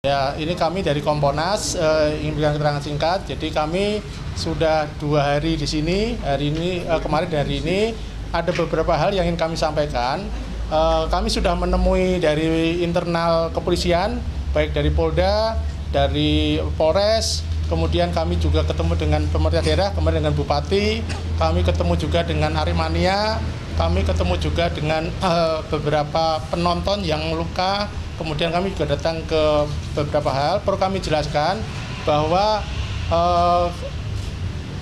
Ya, ini kami dari Komponas ingin berikan keterangan singkat. Jadi kami sudah 2 hari di sini. Hari ini, kemarin dan hari ini ada beberapa hal yang ingin kami sampaikan. Kami sudah menemui dari internal kepolisian, baik dari Polda, dari Polres. Kemudian kami juga ketemu dengan pemerintah daerah, kemarin dengan Bupati. Kami ketemu juga dengan Aremania. Kami ketemu juga dengan beberapa penonton yang luka. Kemudian kami juga datang ke beberapa hal. Perlu kami jelaskan bahwa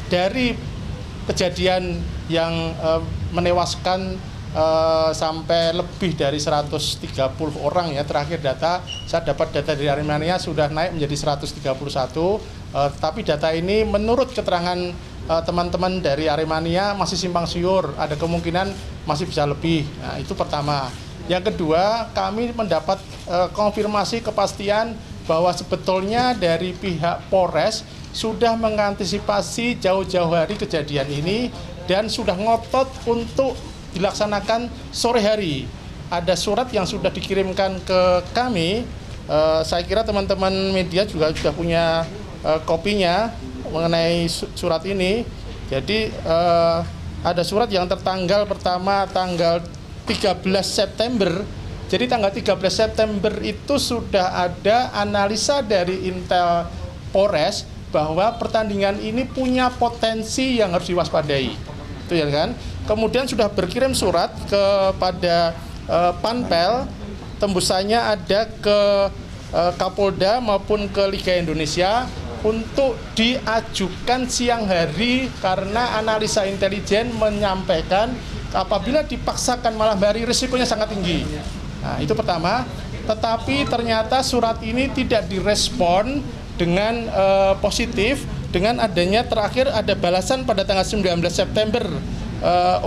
dari kejadian yang menewaskan sampai lebih dari 130 orang ya, terakhir data, saya dapat data dari Aremania sudah naik menjadi 131, tapi data ini menurut keterangan teman-teman dari Aremania masih simpang siur, ada kemungkinan masih bisa lebih. Nah, itu pertama. Yang kedua, kami mendapat konfirmasi kepastian bahwa sebetulnya dari pihak Polres sudah mengantisipasi jauh-jauh hari kejadian ini dan sudah ngotot untuk dilaksanakan sore hari. Ada surat yang sudah dikirimkan ke kami, saya kira teman-teman media juga sudah punya kopinya mengenai surat ini. Jadi ada surat yang tertanggal pertama tanggal 13 September. Jadi tanggal 13 September itu sudah ada analisa dari Intel Polres bahwa pertandingan ini punya potensi yang harus diwaspadai. Itu ya kan? Kemudian sudah berkirim surat kepada Panpel, tembusannya ada ke Kapolda maupun ke Liga Indonesia untuk diajukan siang hari karena analisa intelijen menyampaikan apabila dipaksakan malam hari risikonya sangat tinggi. Nah, itu pertama. Tetapi ternyata surat ini tidak direspon dengan positif dengan adanya terakhir ada balasan pada tanggal 19 September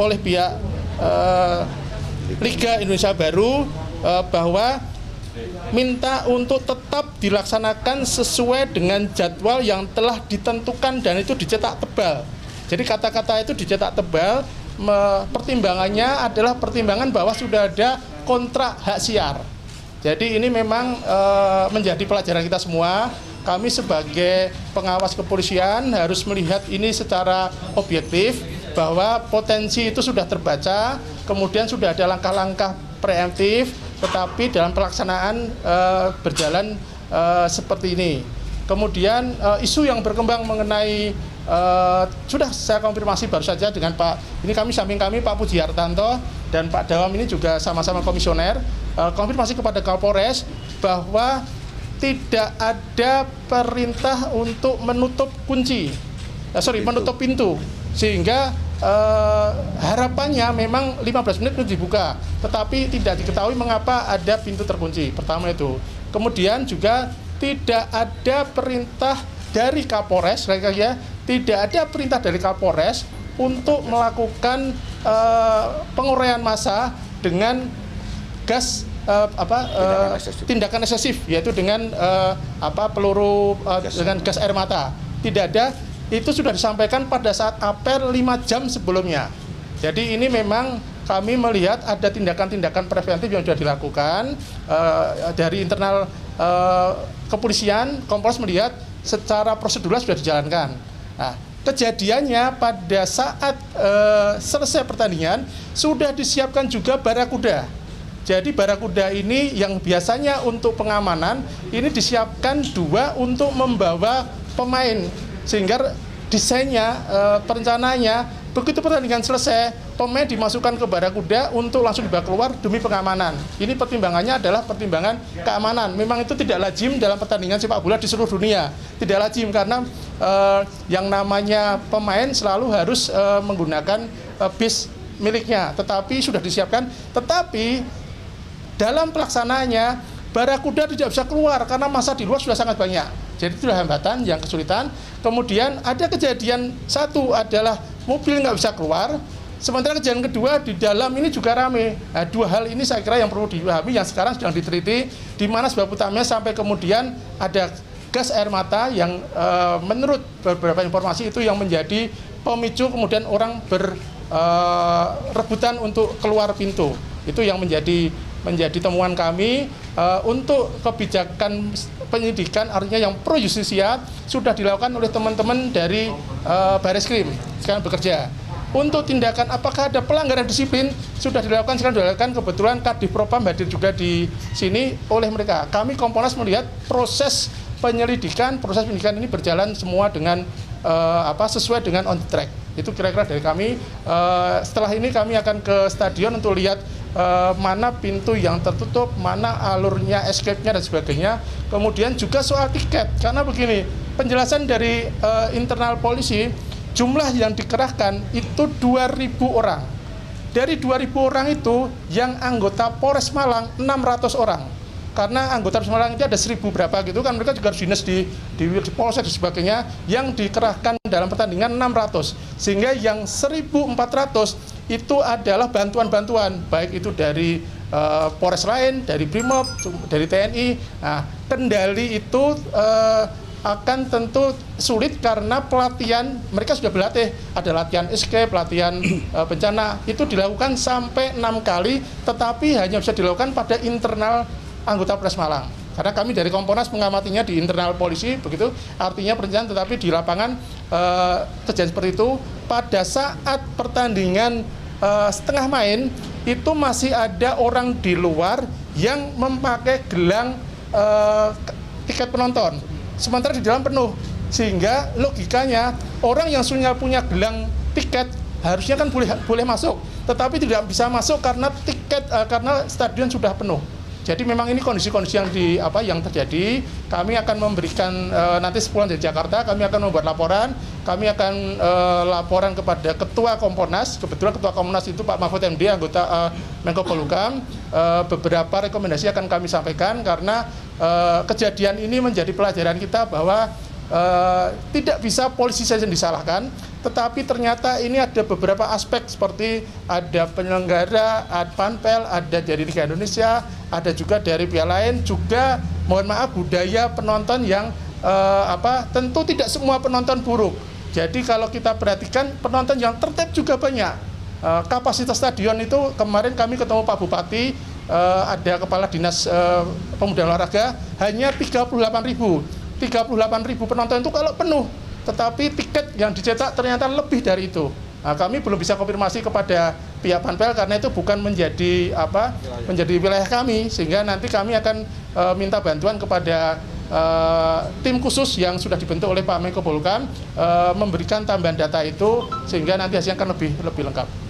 oleh pihak Liga Indonesia Baru bahwa minta untuk tetap dilaksanakan sesuai dengan jadwal yang telah ditentukan dan itu dicetak tebal. Jadi kata-kata itu dicetak tebal. Pertimbangannya adalah pertimbangan bahwa sudah ada kontrak hak siar. Jadi ini memang menjadi pelajaran kita semua. Kami sebagai pengawas kepolisian harus melihat ini secara objektif bahwa potensi itu sudah terbaca, kemudian sudah ada langkah-langkah preemptif, tetapi dalam pelaksanaan berjalan seperti ini. Kemudian isu yang berkembang mengenai sudah saya konfirmasi baru saja dengan Pak, ini samping kami Pak Puji Hartanto dan Pak Dawam ini juga sama-sama komisioner, konfirmasi kepada Kapolres bahwa tidak ada perintah untuk menutup menutup pintu, sehingga harapannya memang 15 menit itu dibuka, tetapi tidak diketahui mengapa ada pintu terkunci. Pertama itu. Kemudian juga tidak ada perintah dari Kapolres, tidak ada perintah dari Kapolres untuk melakukan penguraian massa dengan gas tindakan eksesif, yaitu dengan peluru dengan gas air mata. Tidak ada. Itu sudah disampaikan pada saat apel 5 jam sebelumnya. Jadi ini memang kami melihat ada tindakan-tindakan preventif yang sudah dilakukan dari internal kepolisian. Kompolnas melihat secara prosedural sudah dijalankan. Nah, kejadiannya pada saat selesai pertandingan sudah disiapkan juga barakuda. Jadi barakuda ini yang biasanya untuk pengamanan ini disiapkan 2 untuk membawa pemain, sehingga desainnya, perencanaannya begitu pertandingan selesai pemain dimasukkan ke barakuda untuk langsung dibawa keluar demi pengamanan. Ini pertimbangannya adalah pertimbangan keamanan. Memang itu tidak lazim dalam pertandingan sepak bola di seluruh dunia. Tidak lazim karena yang namanya pemain selalu harus menggunakan bis miliknya. Tetapi sudah disiapkan. Tetapi dalam pelaksanaannya barakuda tidak bisa keluar karena massa di luar sudah sangat banyak. Jadi itu adalah hambatan yang kesulitan. Kemudian ada kejadian satu adalah mobil nggak bisa keluar. Sementara kejadian kedua di dalam ini juga ramai. Nah, 2 hal ini saya kira yang perlu dipahami yang sekarang sedang diteliti, di mana sebab utamanya sampai kemudian ada gas air mata yang menurut beberapa informasi itu yang menjadi pemicu kemudian orang berebutan untuk keluar pintu. Itu yang menjadi menjadi temuan kami untuk kebijakan penyidikan, artinya yang pro justisia sudah dilakukan oleh teman-teman dari Bareskrim sekarang bekerja. Untuk tindakan apakah ada pelanggaran disiplin sudah dilakukan, sekarang dilakukan. Kebetulan Kadif Propam hadir juga di sini oleh mereka. Kami Kompolnas melihat proses penyelidikan, proses penyidikan ini berjalan semua dengan sesuai dengan on the track. Itu kira-kira dari kami. Setelah ini kami akan ke stadion untuk lihat mana pintu yang tertutup, mana alurnya, escape-nya dan sebagainya. Kemudian juga soal tiket, karena begini, penjelasan dari internal polisi, jumlah yang dikerahkan itu 2.000 orang. Dari 2.000 orang itu yang anggota Polres Malang 600 orang. Karena anggota Polres Malang itu ada 1.000 berapa gitu kan, mereka juga harus dinas di Polsek dan sebagainya, yang dikerahkan dalam pertandingan 600. Sehingga yang 1.400 itu adalah bantuan-bantuan, baik itu dari Polres lain, dari Brimob, dari TNI. Nah, kendali itu akan tentu sulit karena pelatihan mereka sudah berlatih, ada latihan escape, latihan bencana, itu dilakukan sampai 6 kali, tetapi hanya bisa dilakukan pada internal anggota Polres Malang. Karena kami dari Kompolnas mengamatinya di internal polisi, begitu artinya perencanaan, tetapi di lapangan kejadian seperti itu. Pada saat pertandingan setengah main itu masih ada orang di luar yang memakai gelang tiket penonton. Sementara di dalam penuh, sehingga logikanya orang yang punya gelang tiket harusnya kan boleh masuk, tetapi tidak bisa masuk karena karena stadion sudah penuh. Jadi memang ini kondisi-kondisi yang terjadi. Kami akan memberikan nanti sepulang dari Jakarta, kami akan membuat laporan. Kami akan laporan kepada Ketua Kompolnas. Kebetulan Ketua Kompolnas itu Pak Mahfud MD, anggota Menko Polhukam. Beberapa rekomendasi akan kami sampaikan karena kejadian ini menjadi pelajaran kita bahwa tidak bisa polisi saja yang disalahkan, tetapi ternyata ini ada beberapa aspek seperti ada penyelenggara, ada Panpel, ada dari Liga Indonesia, ada juga dari pihak lain, juga mohon maaf budaya penonton yang tentu tidak semua penonton buruk. Jadi kalau kita perhatikan penonton yang tertib juga banyak. Kapasitas stadion itu kemarin kami ketemu Pak Bupati, ada Kepala Dinas Pemuda dan Olahraga, hanya 38.000 penonton itu kalau penuh, tetapi tiket yang dicetak ternyata lebih dari itu. Nah, kami belum bisa konfirmasi kepada pihak Panpel karena itu bukan menjadi wilayah kami, sehingga nanti kami akan minta bantuan kepada tim khusus yang sudah dibentuk oleh Pak Menko Polhukam memberikan tambahan data itu sehingga nanti hasilnya akan lebih lengkap.